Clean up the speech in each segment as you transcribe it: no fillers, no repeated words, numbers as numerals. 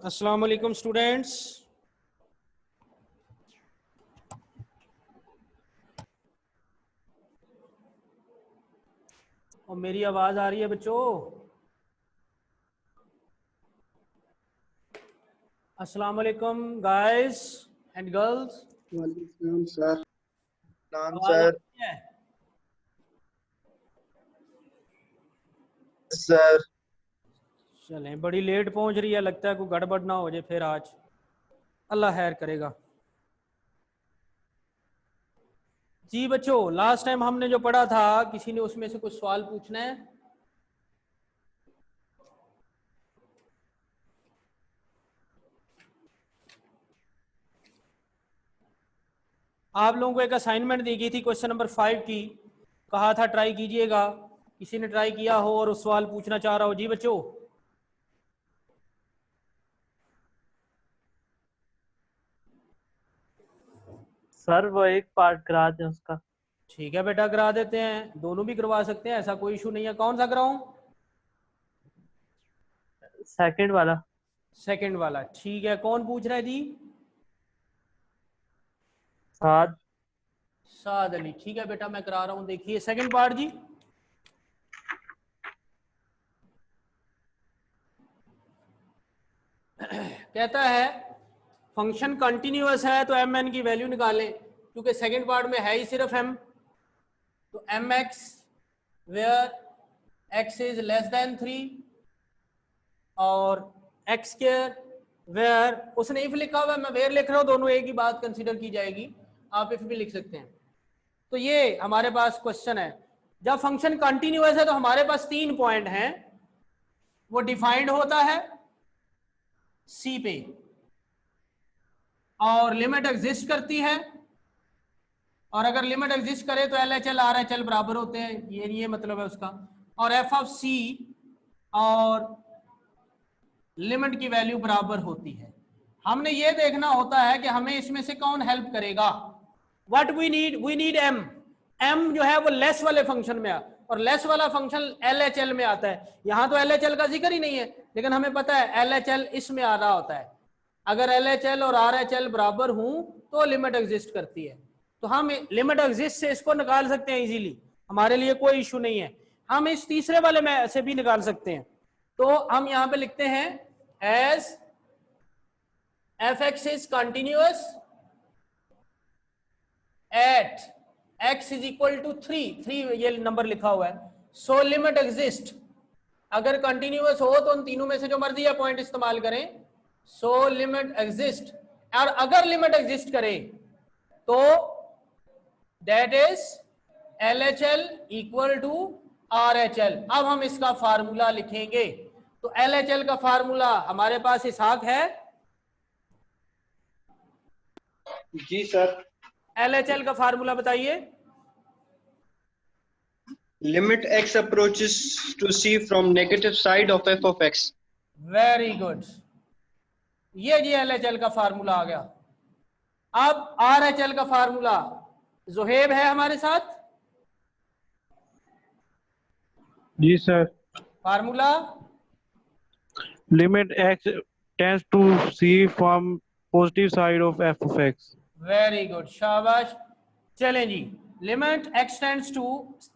अस्सलाम वालेकुम स्टूडेंट्स। और मेरी आवाज आ रही है बच्चों? अस्सलाम वालेकुम गाइस एंड गर्ल्स। वालेकुम सर। नाम आवाज आ सर। रही है? सर चलें, बड़ी लेट पहुंच रही है, लगता है कोई गड़बड़ ना हो जाए फिर आज। अल्लाह खैर करेगा। जी बच्चों, लास्ट टाइम हमने जो पढ़ा था, किसी ने उसमें से कुछ सवाल पूछना है? आप लोगों को एक असाइनमेंट दी गई थी क्वेश्चन नंबर 5 की, कहा था ट्राई कीजिएगा। किसी ने ट्राई किया हो और उस सवाल पूछना चाह रहा हो? जी बच्चों, सर वो एक पार्ट करा दें उसका। ठीक है बेटा, करा देते हैं। दोनों भी करवा सकते हैं, ऐसा कोई इशू नहीं है। कौन सा कराऊं? सेकंड वाला। सेकंड वाला, ठीक है। कौन पूछ रहा है जी? साथ। साद अली, ठीक है बेटा, मैं करा रहा हूं। देखिए सेकंड पार्ट जी। कहता है फंक्शन कंटिन्यूअस है तो एम एन की वैल्यू निकालें। क्योंकि सेकंड पार्ट में है ही सिर्फ एम, तो M X where X is less than 3 और एक्स स्क्वायर वेयर, उसने इफ लिखा हुआ है, मैं वेयर लिख रहा हूं, दोनों एक ही बात कंसीडर की जाएगी। आप इफ भी लिख सकते हैं। तो ये हमारे पास क्वेश्चन है। जब फंक्शन कंटिन्यूअस है तो हमारे पास 3 पॉइंट हैं। वो डिफाइंड होता है सी पे और लिमिट एग्जिस्ट करती है, और अगर लिमिट एग्जिस्ट करे तो L H L R H L बराबर होते हैं। ये मतलब है उसका। और एफ ऑफ सी और लिमिट की वैल्यू बराबर होती है। हमने ये देखना होता है कि हमें इसमें से कौन हेल्प करेगा। What we need M. M जो है वो लेस वाले फंक्शन में और लेस वाला फंक्शन एल एच एल में आता है। यहां तो एल एच एल का जिक्र ही नहीं है, लेकिन हमें पता है एल एच एल इसमें आ रहा होता है। अगर एल एच एल और आर एच एल बराबर हूं तो लिमिट एग्जिस्ट करती है। तो हम लिमिट एग्जिस्ट से इसको निकाल सकते हैं इजीली, हमारे लिए कोई इशू नहीं है। हम इस तीसरे वाले में से भी निकाल सकते हैं। तो हम यहां पे लिखते हैं as F X is continuous at x is equal to 3 ये नंबर लिखा हुआ है। सो लिमिट एग्जिस्ट, अगर कंटिन्यूअस हो तो उन तीनों में से जो मर्जी है पॉइंट इस्तेमाल करें। सो लिमिट एग्जिस्ट, और अगर लिमिट एग्जिस्ट करे तो that is L H L equal to R H L. अब हम इसका फार्मूला लिखेंगे। तो एल एच एल का फार्मूला हमारे पास इसहाक है। जी सर। एल एच एल का फार्मूला बताइए। Limit x approaches to c from negative side of f of x। Very good, ये जी एल एच एल का फार्मूला आ गया। अब आर एच एल का फार्मूला, जोहेब है हमारे साथ? जी sir. Formula limit x tends to c from positive side of f of x। Very good, शाबाश। चलें जी, लिमिट x टेंड्स टू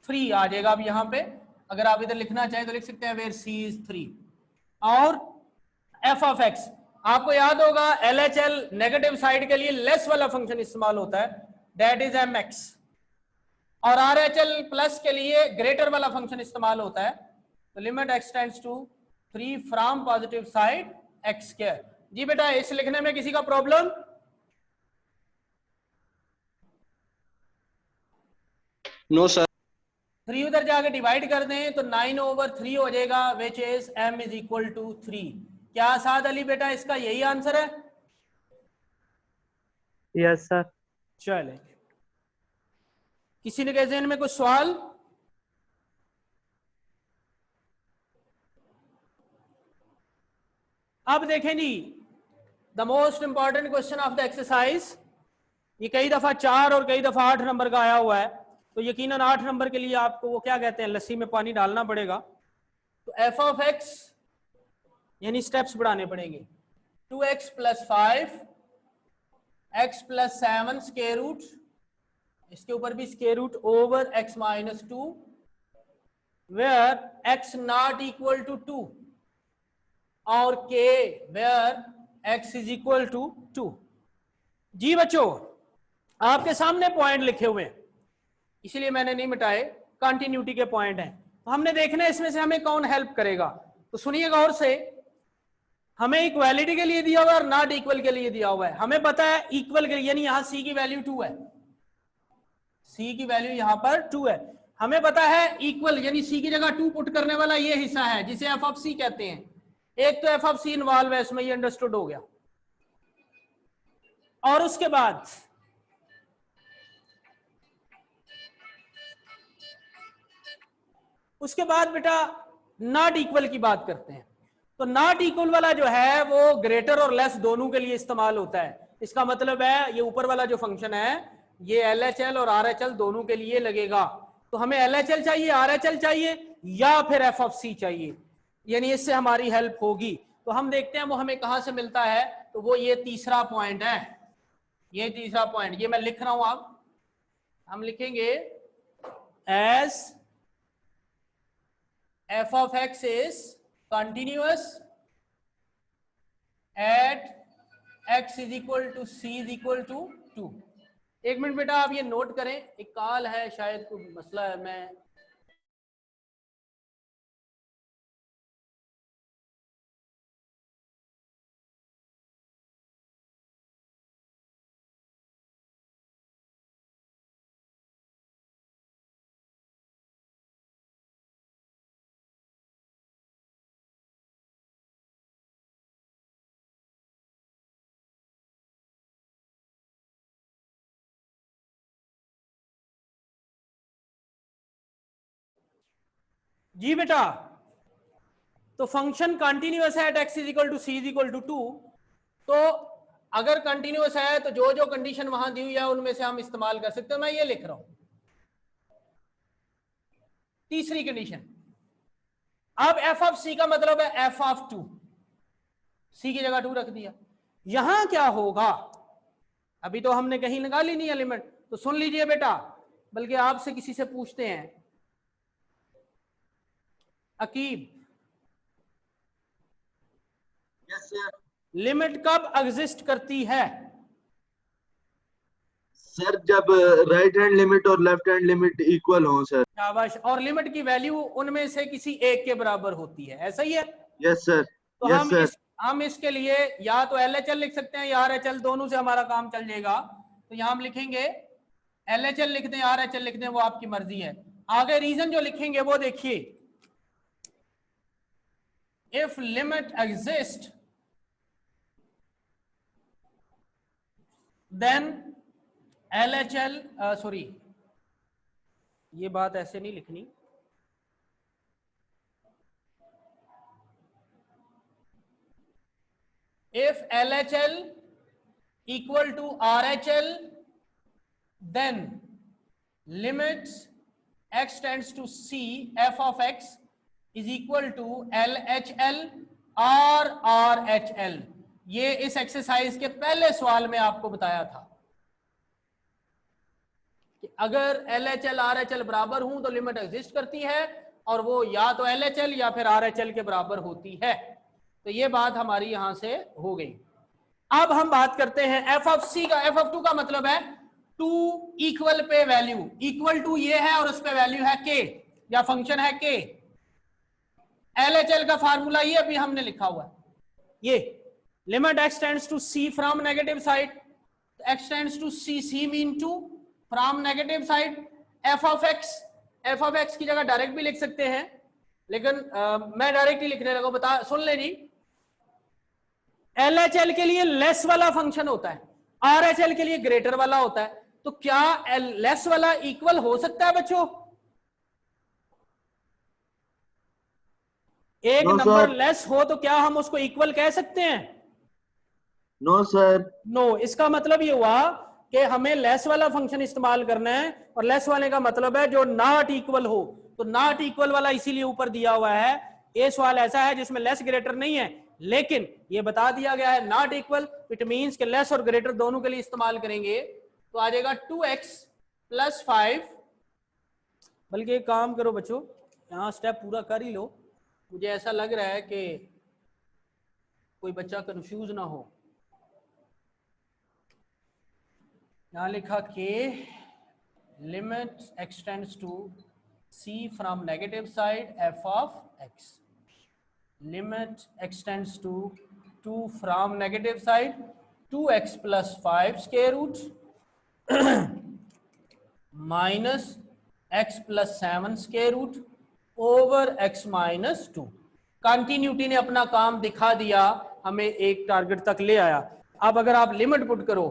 3 आ जाएगा। अब यहां पे अगर आप इधर लिखना चाहें तो लिख सकते हैं वेयर c इज 3 और f ऑफ x। आपको याद होगा L H L negative side के लिए लेस वाला फंक्शन इस्तेमाल होता है, दैट इज एम एक्स, और आर एच एल प्लस के लिए ग्रेटर वाला फंक्शन इस्तेमाल होता है। तो limit x tends to 3 from positive side x square. जी बेटा, इस लिखने में किसी का प्रॉब्लम? No sir. 3 उधर जाके डिवाइड कर दें तो 9/3 हो जाएगा, which is m is equal to 3। क्या साद अली बेटा इसका यही आंसर है? Yes sir. चले, किसी ने के ज़हन में कुछ सवाल? अब देखें जी, the most important question of the exercise. ये कई दफा 4 और कई दफा 8 नंबर का आया हुआ है, तो यकीनन 8 नंबर के लिए आपको वो क्या कहते हैं, लस्सी में पानी डालना पड़ेगा। तो एफ ऑफ एक्स यानी स्टेप्स बढ़ाने पड़ेंगे। 2x + 5 x + 7 स्क्वायर रूट, इसके ऊपर भी square root over x - 2 where x not equal to 2 और k where x is equal to 2। जी बच्चों, आपके सामने पॉइंट लिखे हुए हैं, इसलिए मैंने नहीं मिटाए, कंटिन्यूटी के पॉइंट हैं। तो हमने देखना है इसमें से हमें कौन हेल्प करेगा। तो सुनिए गौर से, हमें इक्वालिटी के लिए दिया हुआ है और नॉट इक्वल के लिए दिया हुआ है। हमें पता है इक्वल के लिए, यानी यहां c की वैल्यू 2 है, c की वैल्यू यहां पर 2 है। हमें पता है इक्वल यानी c की जगह 2 पुट करने वाला ये हिस्सा है जिसे f ऑफ c कहते हैं। एक तो f ऑफ c इन्वॉल्व है इसमें, ये अंडरस्टूड हो गया। और उसके बाद बेटा नॉट इक्वल की बात करते हैं। तो नॉट इक्वल वाला जो है वो ग्रेटर और लेस दोनों के लिए इस्तेमाल होता है। इसका मतलब है ये ऊपर वाला जो फंक्शन है ये LHL और RHL दोनों के लिए लगेगा। तो हमें LHL चाहिए, RHL चाहिए या फिर f ऑफ c चाहिए, यानी इससे हमारी हेल्प होगी। तो हम देखते हैं वो हमें कहां से मिलता है। तो वो ये तीसरा पॉइंट है, ये तीसरा पॉइंट, ये मैं लिख रहा हूं। अब हम लिखेंगे as f of x is continuous at x is equal to c is equal to 2। एक मिनट बेटा आप ये नोट करें, एक कॉल है, शायद कोई मसला है। मैं जी बेटा, तो फंक्शन कंटिन्यूअस है at x is equal to c is equal to 2। तो अगर कंटिन्यूअस है तो जो जो कंडीशन वहां दी हुई है उनमें से हम इस्तेमाल कर सकते हैं। मैं ये लिख रहा हूं तीसरी कंडीशन। अब f ऑफ c का मतलब है f ऑफ 2, c की जगह 2 रख दिया। यहां क्या होगा, अभी तो हमने कहीं निकाली नहीं एलिमेंट, तो सुन लीजिए बेटा, बल्कि आपसे किसी से पूछते हैं, अकीब, यस सर। लिमिट कब एग्जिस्ट करती है? सर जब राइट हैंड लिमिट और लेफ्ट हैंड लिमिट इक्वल हो सर। शाबाश। और लिमिट की वैल्यू उनमें से किसी एक के बराबर होती है, ऐसा ही है? Yes sir. तो यस हम इसके लिए या तो LHL लिख सकते हैं या RHL, दोनों से हमारा काम चल जाएगा। तो यहां हम लिखेंगे LHL लिख दें, RHL लिख दें, वो आपकी मर्जी है। आगे रीजन जो लिखेंगे वो देखिए, if limit exist then LHL, sorry ये बात ऐसे नहीं लिखनी, if LHL equal to RHL then limits x tends to c f of x is equal to LHL or RHL। ये इस एक्सरसाइज के पहले सवाल में आपको बताया था कि अगर LHL RHL बराबर हूं तो लिमिट एग्जिस्ट करती है, और वो या तो LHL या फिर RHL के बराबर होती है। तो ये बात हमारी यहां से हो गई। अब हम बात करते हैं f ऑफ c का। f ऑफ 2 का मतलब है 2 equal pay value, equal to ये है और उस पे वैल्यू है k, या फंक्शन है k। LHL का फार्मूला ये अभी हमने लिखा हुआ है, ये limit x tends to c from negative side, x tends to c, c mean 2 from negative side. f of x की जगह डायरेक्ट भी लिख सकते हैं, लेकिन मैं डायरेक्ट ही लिखने लगा, बता सुन ले जी। LHL के लिए लेस वाला फंक्शन होता है, RHL के लिए ग्रेटर वाला होता है। तो क्या लेस वाला इक्वल हो सकता है बच्चों? एक नंबर लेस हो तो क्या हम उसको इक्वल कह सकते हैं? No sir. नो। इसका मतलब ये हुआ कि हमें लेस वाला फंक्शन इस्तेमाल करना है, और लेस वाले का मतलब है जो नॉट इक्वल हो। तो नॉट इक्वल वाला इसीलिए ऊपर दिया हुआ है। ये सवाल ऐसा है जिसमें लेस ग्रेटर नहीं है, लेकिन ये बता दिया गया है नॉट इक्वल, इट मींस कि लेस और ग्रेटर दोनों के लिए इस्तेमाल करेंगे तो आ जाएगा 2x + 5। बल्कि एक काम करो बच्चों, यहाँ स्टेप पूरा कर ही लो, मुझे ऐसा लग रहा है कि कोई बच्चा कंफ्यूज ना हो। यहाँ लिखा कि limit extends to c from negative side f of x, limit extends to 2 from negative side 2x + 5 square root minus x + 7 square root over x - 2। Continuity ने अपना काम दिखा दिया, हमें एक टारगेट तक ले आया। अब अगर आप लिमिट पुट करो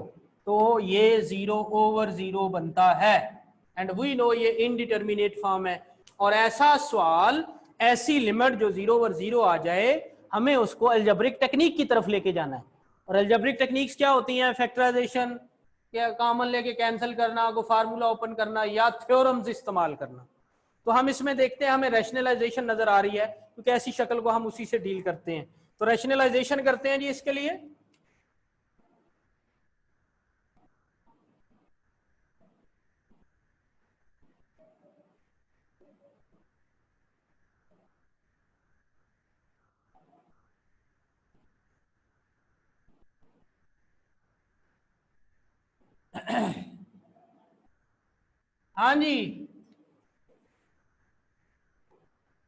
तो ये 0/0 बनता है, एंड वी नो ये इनडिटर्मिनेट फॉर्म है। और ऐसा सवाल, ऐसी लिमिट जो 0/0 आ जाए, हमें उसको अलजेब्रिक टेक्निक की तरफ लेके जाना है। और अलजेब्रिक टेक्निक्स क्या होती हैं? फैक्टराइजेशन, क्या कॉमन लेके कैंसिल करना, को फार्मूला ओपन करना, या थ्योरम्स इस्तेमाल करना। तो हम इसमें देखते हैं हमें रैशनलाइजेशन नजर आ रही है, क्योंकि ऐसी शक्ल को हम उसी से डील करते हैं। तो रैशनलाइजेशन करते हैं जी इसके लिए। हाँ जी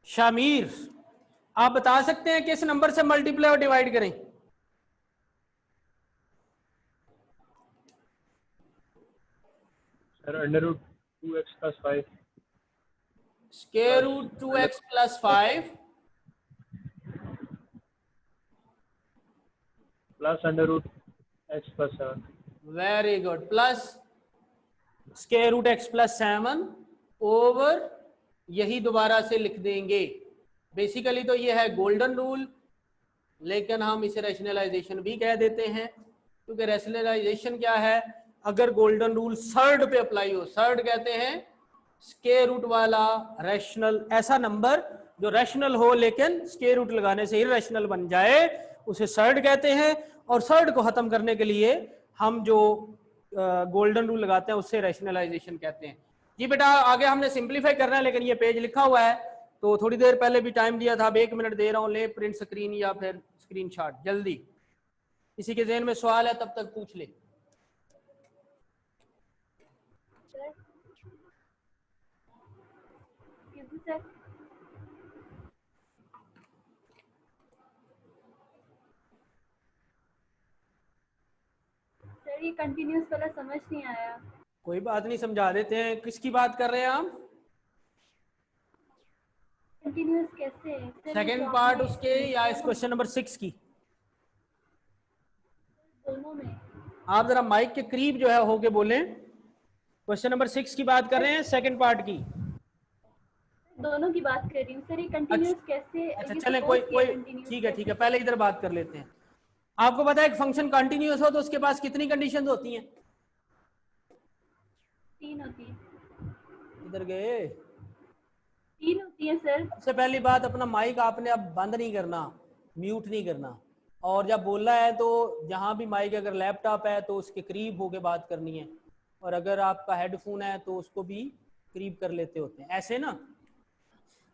शामीर, आप बता सकते हैं किस नंबर से मल्टीप्लाई और डिवाइड करें? Sir √2x + 5 square root 2x + 5 plus √x + 7। Very good, plus square root x + 7 over, यही दोबारा से लिख देंगे। बेसिकली तो ये है गोल्डन रूल, लेकिन हम इसे रैशनलाइजेशन भी कह देते हैं, क्योंकि रैशनलाइजेशन क्या है? अगर गोल्डन रूल सर्ड पे अप्लाई हो, सर्ड कहते हैं स्क्वायर रूट वाला रैशनल, ऐसा नंबर जो रैशनल हो लेकिन स्क्वायर रूट लगाने से इरैशनल बन जाए, उसे सर्ड कहते हैं। और सर्ड को खत्म करने के लिए हम जो गोल्डन रूल लगाते हैं उससे रैशनलाइजेशन कहते हैं। जी बेटा आगे हमने सिंप्लीफाई करना है, लेकिन ये पेज लिखा हुआ है तो थोड़ी देर पहले भी टाइम दिया था, अब 1 मिनट दे रहा हूँ, ले प्रिंट स्क्रीन या फिर स्क्रीनशॉट जल्दी। किसी के ज़हन में सवाल है तब तक पूछ ले। सर ये कंटिन्यूअस वाला समझ नहीं आया। कोई बात नहीं, समझा देते हैं। किसकी बात कर रहे हैं हम? कंटिन्यूअस कैसे? सेकंड पार्ट उसके या इस क्वेश्चन नंबर 6 की? दोनों में। आप जरा माइक के करीब जो है होके बोलें। क्वेश्चन नंबर 6 की बात कर रहे हैं, सेकंड पार्ट की? दोनों की बात कर रही हूँ सर। ये कंटिन्यूअस कैसे? अच्छा चलें, कोई ठीक है, पहले इधर बात कर लेते हैं। आपको पता है एक फंक्शन कंटिन्यूअस हो तो उसके पास कितनी कंडीशंस होती हैं? 3 होती है। इधर गए? 3 होती है सर। सबसे पहली बात, अपना माइक आपने अब बंद नहीं करना, म्यूट नहीं करना, और जब बोलना है तो जहां भी माइक, अगर लैपटॉप है तो उसके करीब होके बात करनी है, और अगर आपका हेडफोन है तो उसको भी करीब कर लेते होते हैं। ऐसे ना,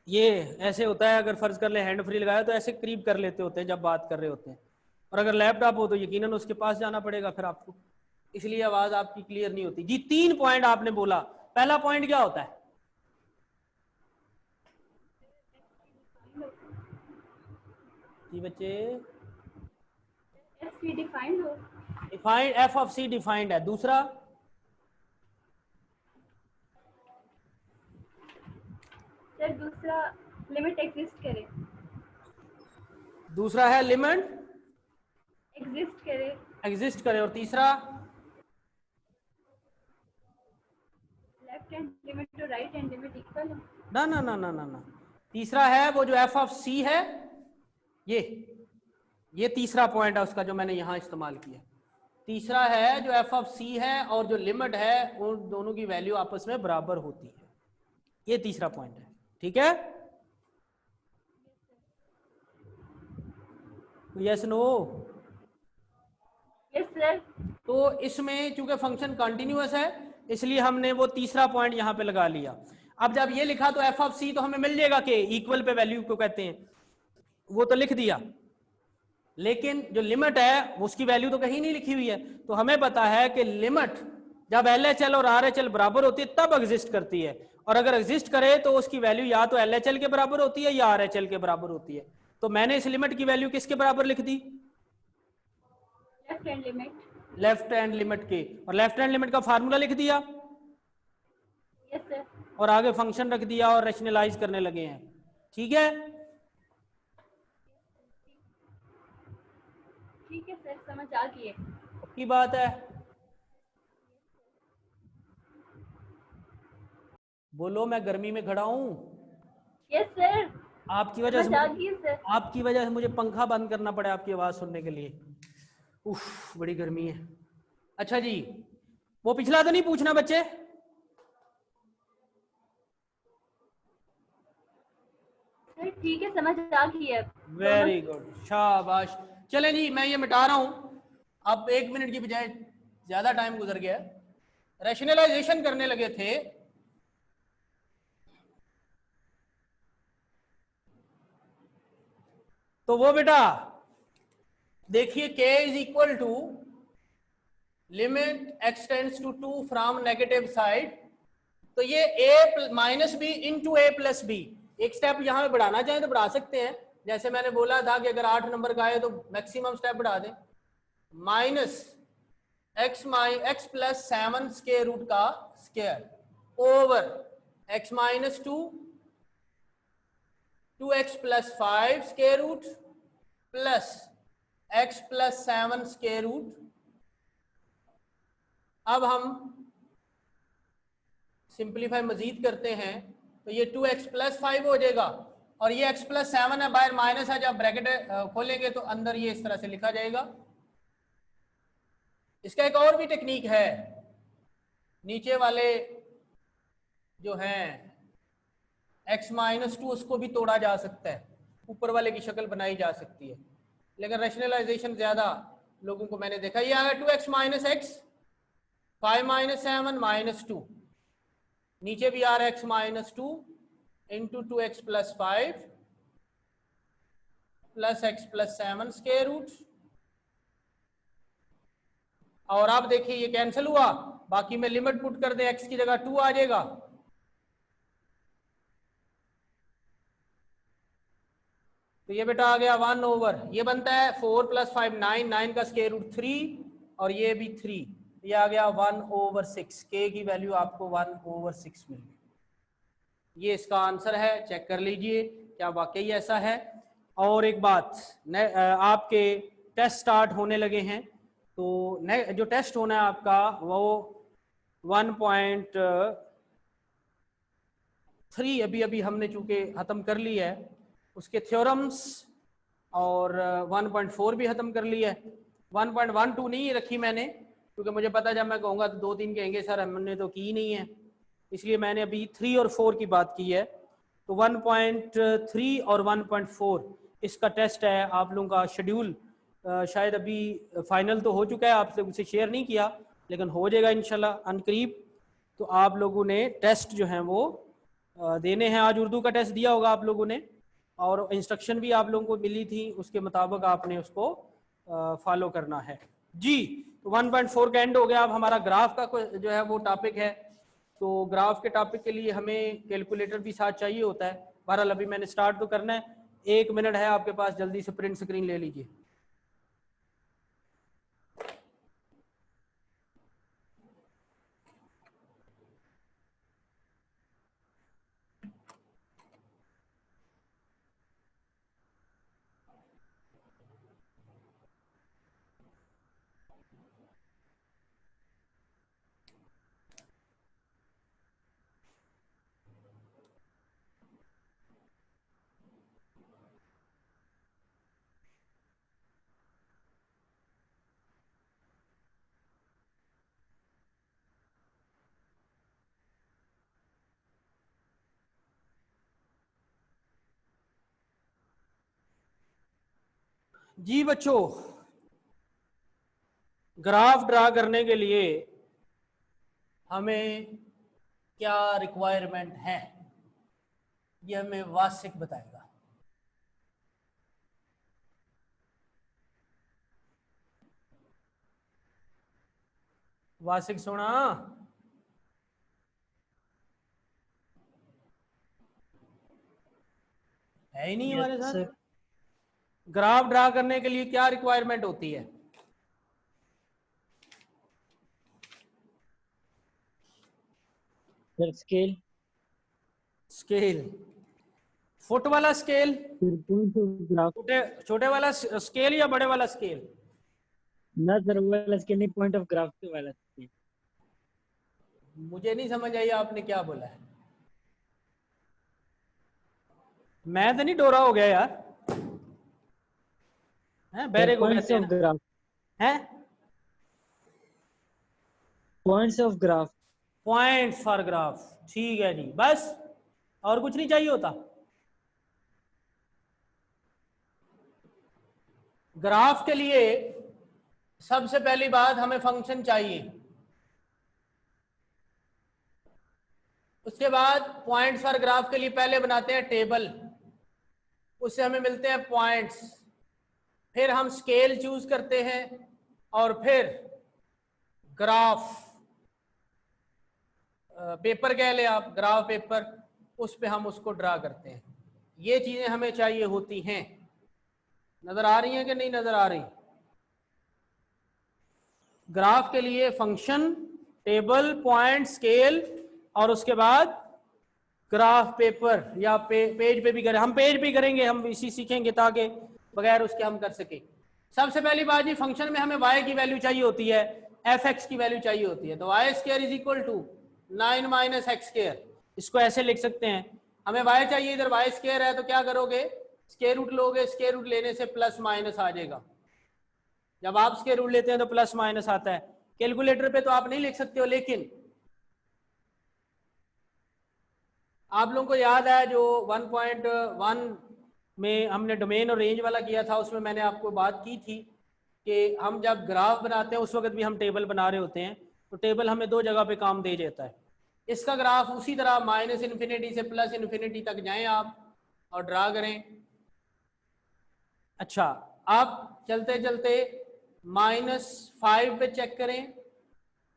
ये ऐसे होता है, अगर फर्ज कर ले हैंड फ्री लगाया तो ऐसे करीब कर लेते होते हैं जब बात कर रहे होते हैं, और अगर लैपटॉप हो तो यकीनन उसके पास जाना पड़ेगा फिर आपको, इसलिए आवाज आपकी क्लियर नहीं होती। जी 3 पॉइंट आपने बोला, पहला पॉइंट क्या होता है जी बच्चे? FC डिफाइंड हो। Defined, f of c defined है। दूसरा? सर दूसरा लिमिट एग्जिस्ट करे। दूसरा है लिमिट एग्जिस्ट करे। एग्जिस्ट करे। और तीसरा? लेफ्ट हैंड लिमिट और राइट हैंड लिमिट इक्वल हो। ना ना ना ना ना ना, तीसरा है वो जो f of c है, ये तीसरा पॉइंट है उसका जो मैंने यहां इस्तेमाल किया। तीसरा है जो f of c है और जो लिमिट है उन दोनों की वैल्यू आपस में बराबर होती है, ये तीसरा पॉइंट है। ठीक है, यस नो? Yes sir. तो इसमें चूंकि फंक्शन कंटिन्यूअस है इसलिए हमने वो तीसरा पॉइंट यहाँ पे लगा लिया। अब जब ये लिखा तो एफ ऑफ सी तो हमें मिल जाएगा कि इक्वल पे वैल्यू को कहते हैं, वो तो लिख दिया, लेकिन जो लिमिट है उसकी वैल्यू तो कहीं नहीं लिखी हुई है। तो हमें पता है कि लिमिट जब LHL और RHL बराबर होती है तब एग्जिस्ट करती है, और अगर एग्जिस्ट करे तो उसकी वैल्यू या तो LHL के बराबर होती है या RHL के बराबर होती है। तो मैंने इस लिमिट की वैल्यू किसके बराबर लिख दी? Left hand limit. Left hand limit के, और लेफ्ट हैंड लिमिट का फार्मूला लिख दिया यस सर। और आगे फंक्शन रख दिया और रैशनलाइज करने लगे हैं। ठीक है? ठीक है सर, समझ आ गई है। की बात है, बोलो, मैं गर्मी में खड़ा हूं। यस सर, आपकी वजह समझ आ से गई सर। आपकी वजह से मुझे पंखा बंद करना पड़ा आपकी आवाज सुनने के लिए। उफ, बड़ी गर्मी है। अच्छा जी, वो पिछला तो नहीं पूछना बच्चे? सर ठीक है, समझ आ गई है। वेरी गुड, शाबाश। चलें जी, मैं ये मिटा रहा हूं। अब 1 मिनट की बजाय ज्यादा टाइम गुजर गया। रैशनलाइजेशन करने लगे थे, तो वो बेटा देखिए, k is equal to limit x tends to 2 from negative side. तो ये a minus B into A plus B. एक स्टेप यहां पे बढ़ाना चाहें तो बढ़ा सकते हैं, जैसे मैंने बोला था कि अगर 8 नंबर का आए तो मैक्सिमम स्टेप बढ़ा दें। Minus x plus 7 square root का square over x minus 2x plus 5 square root plus x plus 7 square root. अब हम सिंप्लीफाई मजीद करते हैं तो ये 2x प्लस 5 हो जाएगा, और ये x प्लस 7 है, बाहर माइनस है, जब ब्रैकेट खोलेंगे तो अंदर ये इस तरह से लिखा जाएगा। इसका एक और भी टेक्निक है, नीचे वाले जो हैं x माइनस 2 उसको भी तोड़ा जा सकता है, ऊपर वाले की शक्ल बनाई जा सकती है, लेकिन रैशनलाइजेशन ज्यादा लोगों को मैंने देखा। ये आ गया 2x minus x, 5 minus 7 minus 2, नीचे भी आ रहा है x minus 2 into 2x plus 5 plus x plus 7 square root. और आप देखिए ये कैंसिल हुआ, बाकी में लिमिट पुट कर दे, x की जगह 2 आ जाएगा, तो ये बेटा आ गया 1 ओवर, ये बनता है 4 प्लस 5 9, 9 का स्क्वायर रूट 3, और ये भी 3, ये आ गया 1 ओवर 6। k की वैल्यू आपको 1 ओवर 6 मिल गई। ये इसका आंसर है, चेक कर लीजिए क्या वाकई ऐसा है। और एक बात, आपके टेस्ट स्टार्ट होने लगे हैं, तो जो टेस्ट होना है आपका वो 1.3 अभी हमने चूंकि खत्म कर ली है, उसके थ्योरम्स, और 1.4 भी खत्म कर लिया है। 1.12 नहीं रखी मैंने, क्योंकि मुझे पता जब मैं कहूँगा तो 2-3 कहेंगे सर हमने तो की नहीं है, इसलिए मैंने अभी 3 और 4 की बात की है। तो 1.3 और 1.4 इसका टेस्ट है। आप लोगों का शेड्यूल शायद अभी फाइनल तो हो चुका है, आप लोगों से शेयर नहीं किया, लेकिन हो जाएगा इंशाल्लाह अनकरीब। तो आप लोगों ने टेस्ट जो हैं वो देने हैं। आज उर्दू का टेस्ट दिया होगा आप लोगों ने, और इंस्ट्रक्शन भी आप लोगों को मिली थी, उसके मुताबिक आपने उसको फॉलो करना है जी। तो 1.4 का एंड हो गया। अब हमारा ग्राफ का जो है वो टॉपिक है, तो ग्राफ के टॉपिक के लिए हमें कैलकुलेटर भी साथ चाहिए होता है। बहरहाल अभी मैंने स्टार्ट तो करना है, 1 मिनट है आपके पास, जल्दी से प्रिंट स्क्रीन ले लीजिए। जी बच्चों, ग्राफ ड्रा करने के लिए हमें क्या रिक्वायरमेंट है ये हमें वासिक बताएगा। वासिक सुना? है ही नहीं हमारे साथ। ग्राफ ड्रा करने के लिए क्या रिक्वायरमेंट होती है? स्केल। स्केल, फुट वाला स्केल, छोटे छोटे वाला स्केल या बड़े वाला स्केल? ना सर, वो वाला स्केल नहीं, पॉइंट ऑफ ग्राफ वाला स्केल। मुझे नहीं समझ आई आपने क्या बोला है। मैं तो नहीं डोरा हो गया यार, हैं बेरे को कहते हैं ना? ग्राफ हैं points of graph. Point for graph, ठीक है जी, बस और कुछ नहीं चाहिए होता। ग्राफ के लिए सबसे पहली बात हमें फंक्शन चाहिए, उसके बाद पॉइंट्स फॉर ग्राफ के लिए पहले बनाते हैं टेबल, उससे हमें मिलते हैं पॉइंट्स, फिर हम स्केल चूज करते हैं और फिर ग्राफ पेपर कह ले आप, ग्राफ पेपर, उस पे हम उसको ड्रा करते हैं। ये चीजें हमें चाहिए होती हैं। नजर आ रही हैं कि नहीं नजर आ रही? ग्राफ के लिए फंक्शन, टेबल, पॉइंट, स्केल और उसके बाद ग्राफ पेपर या पेज पे भी करें। हम पेज पे करेंगे, हम इसी सीखेंगे ताकि बगैर उसके हम कर सके। सबसे पहली बात जी, फंक्शन में हमें y की वैल्यू चाहिए होती है, fx की वैल्यू चाहिए होती है। तो y square is equal to 9 minus x square, इसको ऐसे लिख सकते हैं। हमें y चाहिए, इधर y स्क्वायर है तो क्या करोगे, स्क्वायर रूट लोगे, स्क्वायर रूट लेने से प्लस माइनस आ जाएगा। जब आप स्क्वायर रूट लेते हैं तो प्लस माइनस आता है। कैलकुलेटर पे तो आप नहीं लिख सकते हो, लेकिन आप लोगों को याद है जो 1.1 में हमने डोमेन और रेंज वाला किया था, उसमें मैंने आपको बात की थी कि हम जब ग्राफ बनाते हैं उस वक्त भी हम टेबल बना रहे होते हैं, तो टेबल हमें दो जगह पे काम दे जाता है। इसका ग्राफ उसी तरह माइनस इन्फिनिटी से प्लस इन्फिनिटी तक जाएं आप और ड्रा करें। अच्छा, आप चलते चलते -5 पे चेक करें,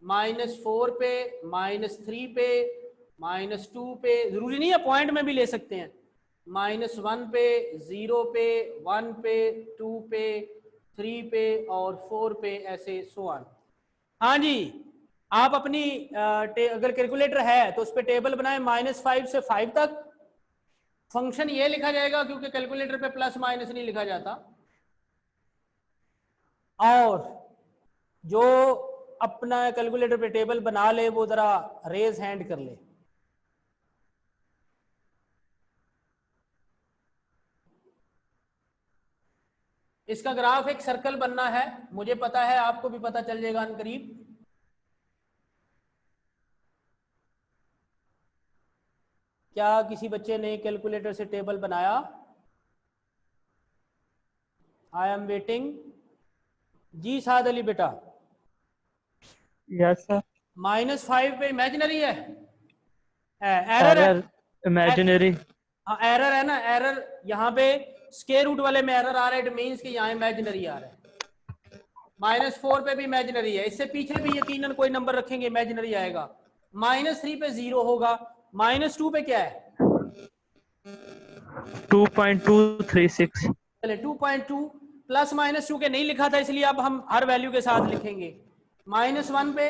-4 पे, -3 पे, -2 पे, जरूरी नहीं है पॉइंट में भी ले सकते हैं, -1 पे, 0 पे, 1 पे, 2 पे, 3 पे और 4 पे, ऐसे सो ऑन। हाँ जी, आप अपनी अगर कैलकुलेटर है तो उस पर टेबल बनाएं -5 से 5 तक। फंक्शन ये लिखा जाएगा क्योंकि कैलकुलेटर पे प्लस माइनस नहीं लिखा जाता। और जो अपना कैलकुलेटर पे टेबल बना ले वो जरा रेज हैंड कर ले। इसका ग्राफ एक सर्कल बनना है, मुझे पता है, आपको भी पता चल जाएगा अनकरीब। क्या किसी बच्चे ने कैलकुलेटर से टेबल बनाया? I am waiting. जी साद अली बेटा। Yes sir. -5 पे इमेजिनरी है, एरर है, इमेजिनरी। हाँ एरर है ना, एरर यहाँ पे स्क्वायर रूट वाले में एरर आ रहा है, इट मींस कि यहाँ इमेजिनरी आ रहा है। -4 पे भी इमेजिनरी है, इससे पीछे भी यकीनन कोई नंबर रखेंगे इमेजिनरी आएगा। -3 पे 0 होगा, -2 पे क्या है? 2.236। चले 2.2 प्लस -2 के नहीं लिखा था इसलिए अब हम हर वैल्यू के साथ लिखेंगे। -1 पे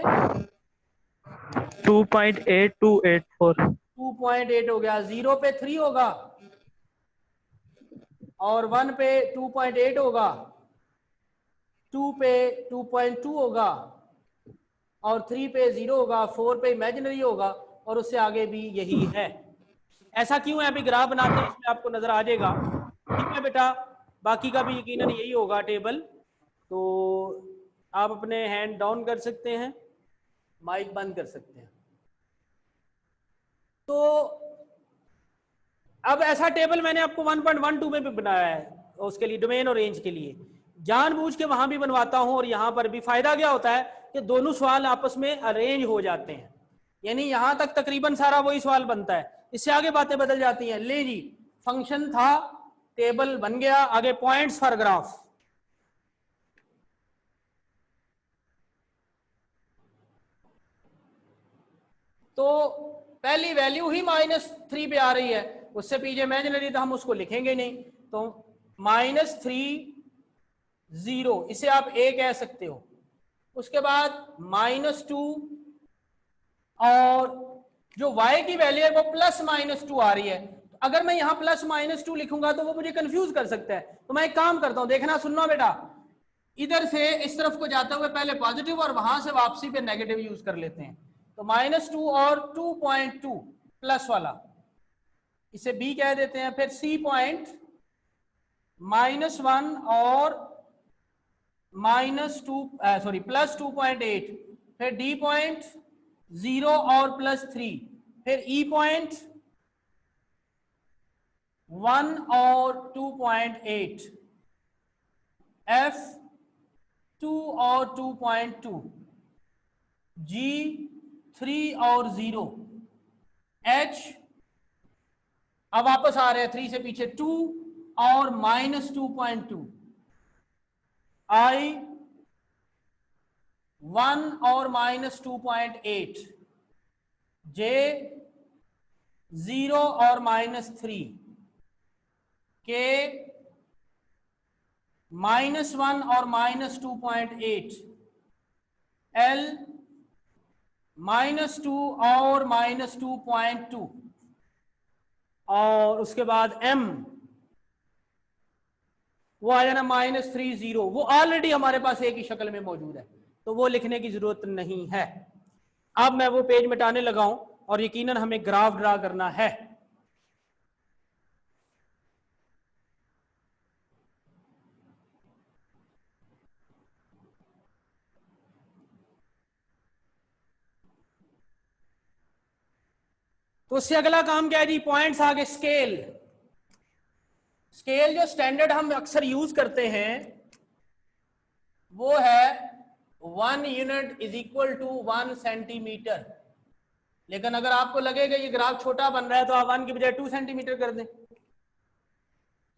2.8284। 2.8 हो गया, 0 पे 3 होगा और 1 पे 2.8 होगा, 2 पे 2.2 होगा और 3 पे 0 होगा, 4 पे इमेजिनरी होगा और उससे आगे भी यही है। ऐसा क्यों है? अभी ग्राफ बनाते हैं इसमें आपको नजर आ जाएगा। ठीक है बेटा, बाकी का भी यकीनन यही होगा टेबल। तो आप अपने हैंड डाउन कर सकते हैं, माइक बंद कर सकते हैं। तो अब ऐसा टेबल मैंने आपको 1.12 में भी बनाया है, उसके लिए डोमेन और रेंज के लिए। जानबूझ के वहां भी बनवाता हूं और यहां पर भी। फायदा क्या होता है कि दोनों सवाल आपस में अरेंज हो जाते हैं, यानी यहां तक तकरीबन सारा वही सवाल बनता है, इससे आगे बातें बदल जाती हैं। ले जी, फंक्शन था, टेबल बन गया, आगे पॉइंट्स फॉर ग्राफ। तो पहली वैल्यू ही -3 पे आ रही है, उससे पीछे इमेजिनरी तो हम उसको लिखेंगे नहीं, तो -3 0, इसे आप a कह सकते हो। उसके बाद -2 और जो y की वैल्यू है वो +-2 आ रही है। तो अगर मैं यहां +-2 लिखूंगा तो वो मुझे कंफ्यूज कर सकता है। तो मैं एक काम करता हूं, देखना सुनना बेटा, इधर से इस तरफ को जाते हुए पहले पॉजिटिव और वहां से वापसी पे नेगेटिव यूज कर लेते हैं। तो -2 और 2.2 प्लस वाला, इसे b कह देते हैं। फिर c पॉइंट -1 और +2.8, फिर d पॉइंट 0 और +3, फिर e पॉइंट 1 और 2.8, f 2 और 2.2, g 3 और 0, h अब वापस आ रहे हैं 3 से पीछे 2 और -2.2, I 1 और -2.8, J 0 और -3, K -1 और -2.8, L -2 और -2.2, और उसके बाद M वो आ जाना -3 0। वो ऑलरेडी हमारे पास एक ही शक्ल में मौजूद है, तो वो लिखने की जरूरत नहीं है। अब मैं वो पेज मिटाने लगा हूं और यकीनन हमें ग्राफ ड्रा करना है। तो उससे अगला काम क्या है जी, पॉइंट्स आगे स्केल। स्केल जो स्टैंडर्ड हम अक्सर यूज करते हैं वो है 1 unit is equal to 1 centimetre. लेकिन अगर आपको लगेगा ये ग्राफ छोटा बन रहा है तो आप 1 की बजाय 2 सेंटीमीटर कर दें।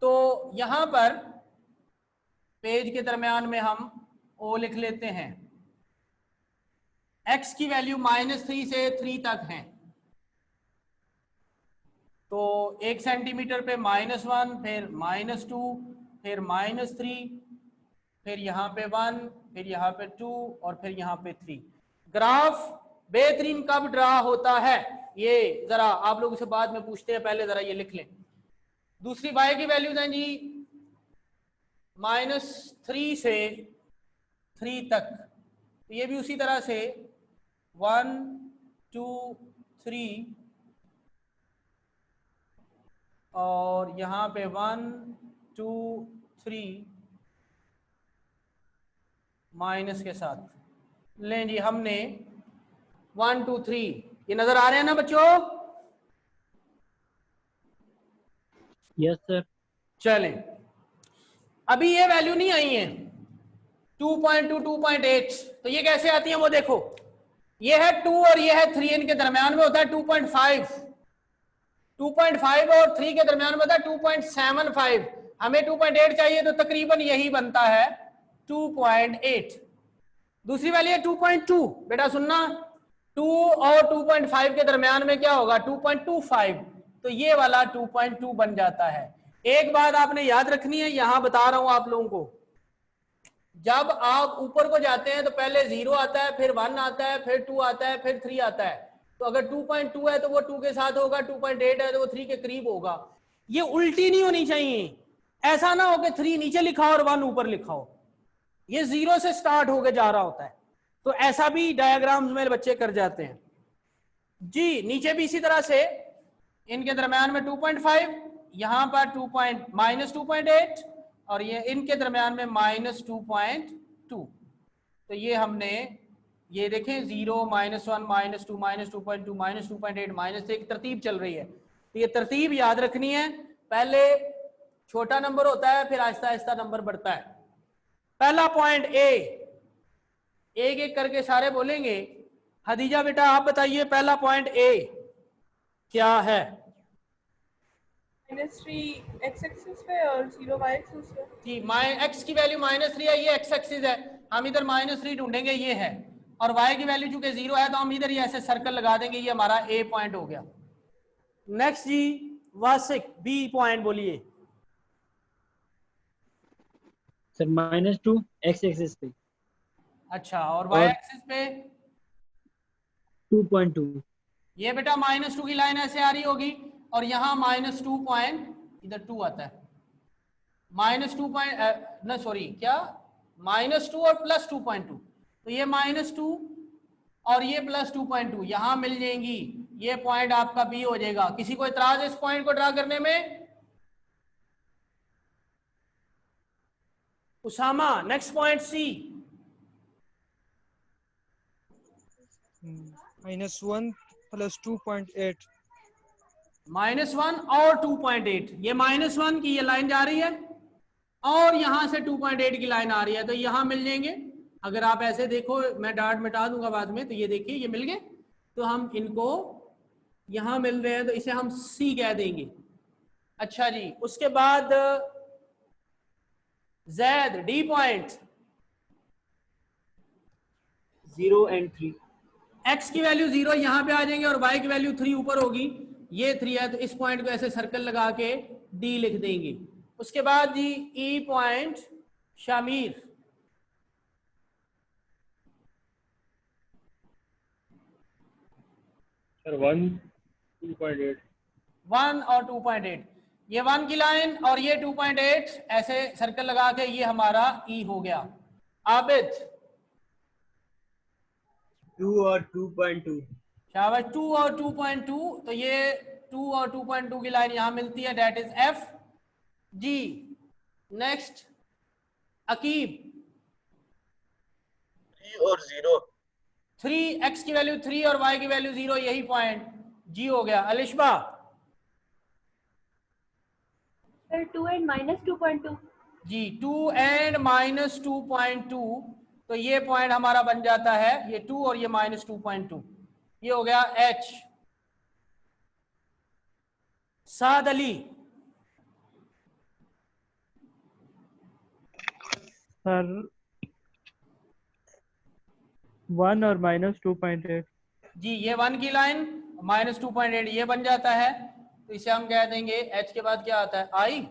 तो यहां पर पेज के दरमियान में हम O लिख लेते हैं। x की वैल्यू -3 से 3 तक है, तो 1 सेंटीमीटर पे -1, फिर -2, फिर -3, फिर यहाँ पे 1, फिर यहाँ पे 2 और फिर यहाँ पे 3। ग्राफ बेहतरीन कब ड्रा होता है ये जरा आप लोगों से बाद में पूछते हैं, पहले जरा ये लिख लें। दूसरी y की वैल्यूज हैं जी -3 से 3 तक, तो ये भी उसी तरह से 1 2 3 और यहाँ पे 1 2 3 माइनस के साथ लें जी। हमने 1 2 3 ये नजर आ रहे हैं ना बच्चों? Yes sir. चलें, अभी ये वैल्यू नहीं आई है 2.2 2.8, तो ये कैसे आती है वो देखो। ये है 2 और ये है 3, इनके दरमियान में होता है 2.5, 2.5 और 3 के दरमियान में होता है 2.75। हमें 2.8 चाहिए तो तकरीबन यही बनता है 2.8। दूसरी वैल्यू है 2.2, बेटा सुनना, 2 और 2.5 के दरमियान में क्या होगा 2.25, तो ये वाला 2.2 बन जाता है। एक बात आपने याद रखनी है, यहां बता रहा हूं आप लोगों को, जब आप ऊपर को जाते हैं तो पहले 0 आता है, फिर 1 आता है, फिर 2 आता है, फिर 3 आता है। तो अगर 2.2 है तो वो 2 के साथ होगा, 2.8 है तो वो 3 के करीब होगा। ये उल्टी नहीं होनी चाहिए, ऐसा ना हो कि 3 नीचे लिखा हो और 1 ऊपर लिखा हो, ये 0 से स्टार्ट होकर जा रहा होता है। तो ऐसा भी डायग्राम्स में बच्चे कर जाते हैं जी। नीचे भी इसी तरह से इनके दरमियान में 2.5, यहां पर -2.8 और ये इनके दरमियान में -2.2। तो ये हमने ये देखें 0 -1 -2 -2.2 -2.8 -3 एक तरतीब चल रही है। तो ये तरतीब याद रखनी है, पहले छोटा नंबर होता है फिर आहिस्ता आहिस्ता नंबर बढ़ता है। पहला पॉइंट ए, एक एक करके सारे बोलेंगे। हदीजा बेटा आप बताइए पहला पॉइंट ए क्या है? -3 x एक्सिस पे और 0 y एक्सिस पे। जी, एक्स की वैल्यू -3 है, ये एक्स एक्सिस है, हम इधर -3 ढूंढेंगे, ये है, और y की वैल्यू चूंकि 0 है तो हम इधर ही ऐसे सर्कल लगा देंगे, ये हमारा ए पॉइंट हो गया। नेक्स्ट जी वासिक बी पॉइंट बोलिए। सर -2 x एक्सिस पे। अच्छा, और y एक्सिस पे 2.2। ये बेटा -2 की लाइन ऐसे आ रही होगी, और यहाँ -2 पॉइंट, इधर 2 आता है, -2 पॉइंट ना सॉरी क्या, -2 और +2.2, तो ये -2 और ये +2.2 यहाँ मिल जाएंगी, ये पॉइंट आपका बी हो जाएगा। किसी को इतराज इस पॉइंट को ड्रा करने में? उसामा, नेक्स्ट पॉइंट सी। -1 + 2.8। -1 और 2.8, ये -1 की ये लाइन जा रही है और यहां से 2.8 की लाइन आ रही है, तो यहां मिल जाएंगे। अगर आप ऐसे देखो, मैं डार्ट मिटा दूंगा बाद में, तो ये देखिए ये मिल गए, तो हम इनको यहां मिल रहे हैं तो इसे हम सी कह देंगे। अच्छा जी, उसके बाद Z D point 0 and 3। x की वैल्यू 0 यहां पे आ जाएंगे और y की वैल्यू 3 ऊपर होगी, ये 3 है, तो इस पॉइंट को ऐसे सर्कल लगा के D लिख देंगे। उसके बाद जी E पॉइंट शामिर, सर 1 2.8। 1 और 2.8, ये 1 की लाइन और ये 2.8 ऐसे सर्कल लगा के ये हमारा E हो गया। आबिद 2 और 2.2। शाबाश, 2 और 2.2, तो ये 2 और 2.2 की लाइन यहां मिलती है, date is F G. Next Aqib 3 और 0। 3, x की वैल्यू 3 और y की वैल्यू 0, यही पॉइंट जी हो गया। Alishba sir 2 and -2.2। जी, 2 and -2.2, तो ये पॉइंट हमारा बन जाता है, ये 2 और ये -2.2, ये हो गया H। साद अली सर 1 और -2.8। जी, ये 1 की लाइन -2.8 ये बन जाता है, तो इसे हम कह देंगे H के बाद क्या आता है, I।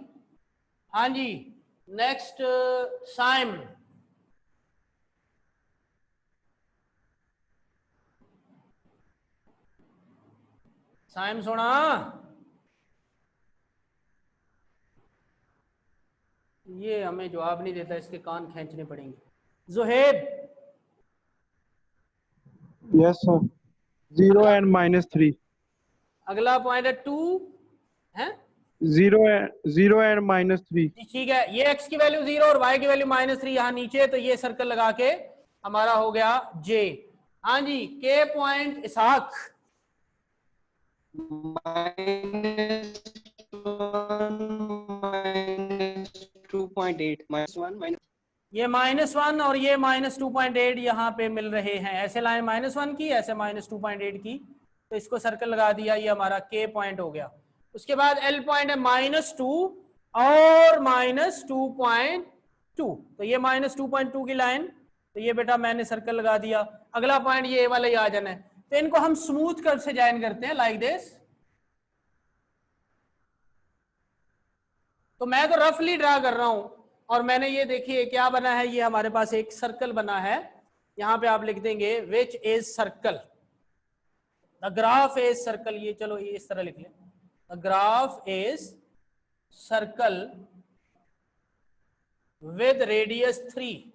हाँ जी, नेक्स्ट साइम साइम सुना, ये हमें जवाब नहीं देता, इसके कान खींचने पड़ेंगे। Zuheb Yes, sir. 0 and -3. अगला पॉइंट है 2 है, 0 and -3. ठीक है, ये x की वैल्यू 0 और y की वैल्यू -3 यहाँ नीचे, तो ये सर्कल लगा के हमारा हो गया J। हाँ जी, K पॉइंट इसहाक -2.8 ये -1 और ये -2.8 यहाँ पे मिल रहे हैं, ऐसे लाइन -1 की, ऐसे -2.8 की, तो इसको सर्कल लगा दिया, ये हमारा K पॉइंट हो गया। उसके बाद L पॉइंट है -2 और -2.2, तो ये -2.2 की लाइन, तो ये बेटा मैंने सर्कल लगा दिया। अगला पॉइंट ये वाला ही आ जाना है, तो इनको हम स्मूथ कर्व से ज्वाइन करते हैं लाइक दिस। तो मैं तो रफली ड्रा कर रहा हूं, और मैंने ये देखिए क्या बना है, ये हमारे पास एक सर्कल बना है, यहां पे आप लिख देंगे which is circle, the graph is circle, ये चलो ये इस तरह लिख लें, the graph is circle with radius 3।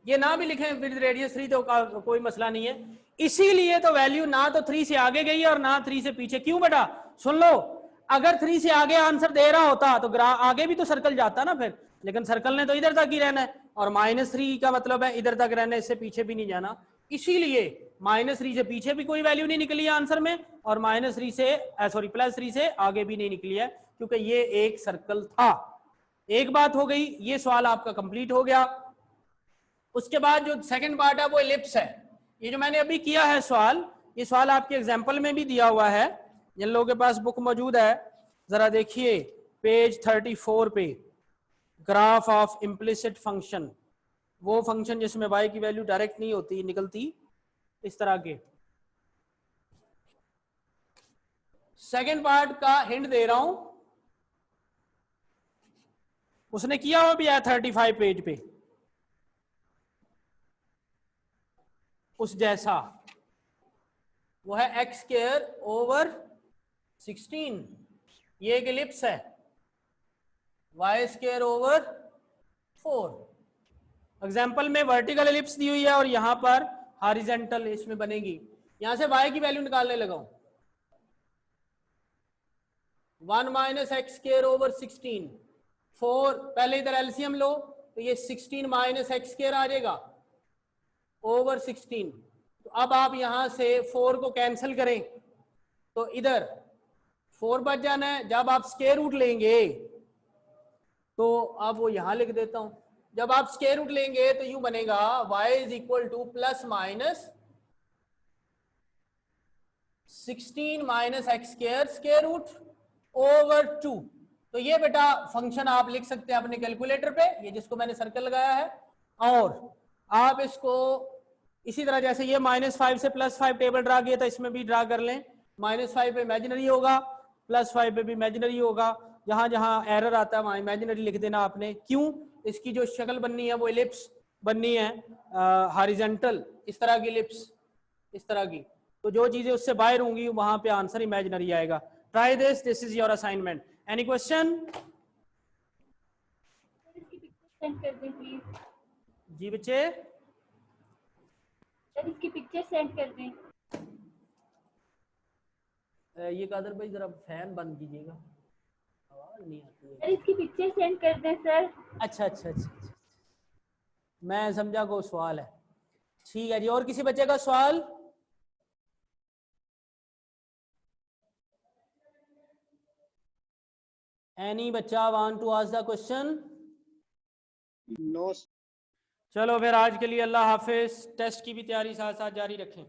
ये ना भी लिखें विद रेडियस 3 तो कोई मसला नहीं है, इसीलिए तो वैल्यू ना तो 3 से आगे गई और ना 3 से पीछे। क्यों बेटा, सुन लो, अगर 3 से आगे आंसर दे रहा होता तो आगे भी तो सर्कल जाता ना फिर, लेकिन सर्कल ने तो इधर तक ही रहना है, और -3 का मतलब है इधर तक रहना है, इससे पीछे भी नहीं जाना, इसीलिए -3 से पीछे भी कोई वैल्यू नहीं निकली है आंसर में, और -3 से +3 से आगे भी नहीं निकली है, क्योंकि ये एक सर्कल था। एक बात हो गई, ये सवाल आपका कंप्लीट हो गया। उसके बाद जो सेकंड पार्ट है वो एलिप्स है। ये जो मैंने अभी किया है सवाल, ये सवाल आपके एग्जाम्पल में भी दिया हुआ है, जिन लोगों के पास बुक मौजूद है जरा देखिए पेज 34 पे, ग्राफ ऑफ इम्प्लिसिट फंक्शन, वो फंक्शन जिसमें y की वैल्यू डायरेक्ट नहीं होती, निकलती इस तरह के। सेकंड पार्ट का हिंट दे रहा हूं, उसने किया हुआ भी है 35 पेज पे उस जैसा, वो है एक्स स्क्वायर ओवर 16, ये एक एलिप्स है, वाई स्क्वायर ओवर 4। एग्जाम्पल में वर्टिकल एलिप्स दी हुई है और यहां पर हॉरिजॉन्टल इसमें बनेगी। यहां से y की वैल्यू निकालने लगा हूं, 1 माइनस एक्स स्क्वायर ओवर 16, 4, पहले इधर एलसीएम लो तो ये 16 माइनस एक्स स्क्वायर आ जाएगा ओवर 16। तो अब आप यहां से 4 को कैंसिल करें तो इधर 4 बच जाना है। जब आप स्क्वायर रूट लेंगे तो अब वो यहां लिख देता हूं, जब आप स्क्वायर रूट लेंगे तो यूं बनेगा y is equal to plus minus 16 minus x square square root over 2। तो ये बेटा फंक्शन आप लिख सकते हैं अपने कैलकुलेटर पे, ये जिसको मैंने सर्कल लगाया है, और आप इसको इसी तरह जैसे ये -5 से +5 टेबल ड्रा किया था, इसमें भी ड्रा कर लें। -5 पे इमेजिनरी होगा, +5 पे भी इमेजिनरी होगा, जहां जहां एरर आता है वहां इमेजिनरी लिख देना आपने। क्यों? इसकी जो शक्ल बननी है वो एलिप्स बननी है हॉरिजॉन्टल, इस तरह की एलिप्स, इस तरह की। तो जो चीजें उससे बाहर होंगी वहां पे आंसर इमेजिनरी आएगा। Try this is your assignment. Any question? Send कर दें प्लीज। जी बच्चे, सर इसकी पिक्चर सेंड कर दें। ये कादर भाई जरा फैन बंद कीजिएगा, आवाज नहीं आती है। सर इसकी पिक्चर सेंड कर दें सर। अच्छा अच्छा अच्छा अच्छा, मैं समझा को सवाल है। ठीक है जी, और किसी बच्चे का सवाल? एनी बच्चा want to ask the question? No. चलो फिर आज के लिए अल्लाह हाफिज। टेस्ट की भी तैयारी साथ साथ जारी रखें।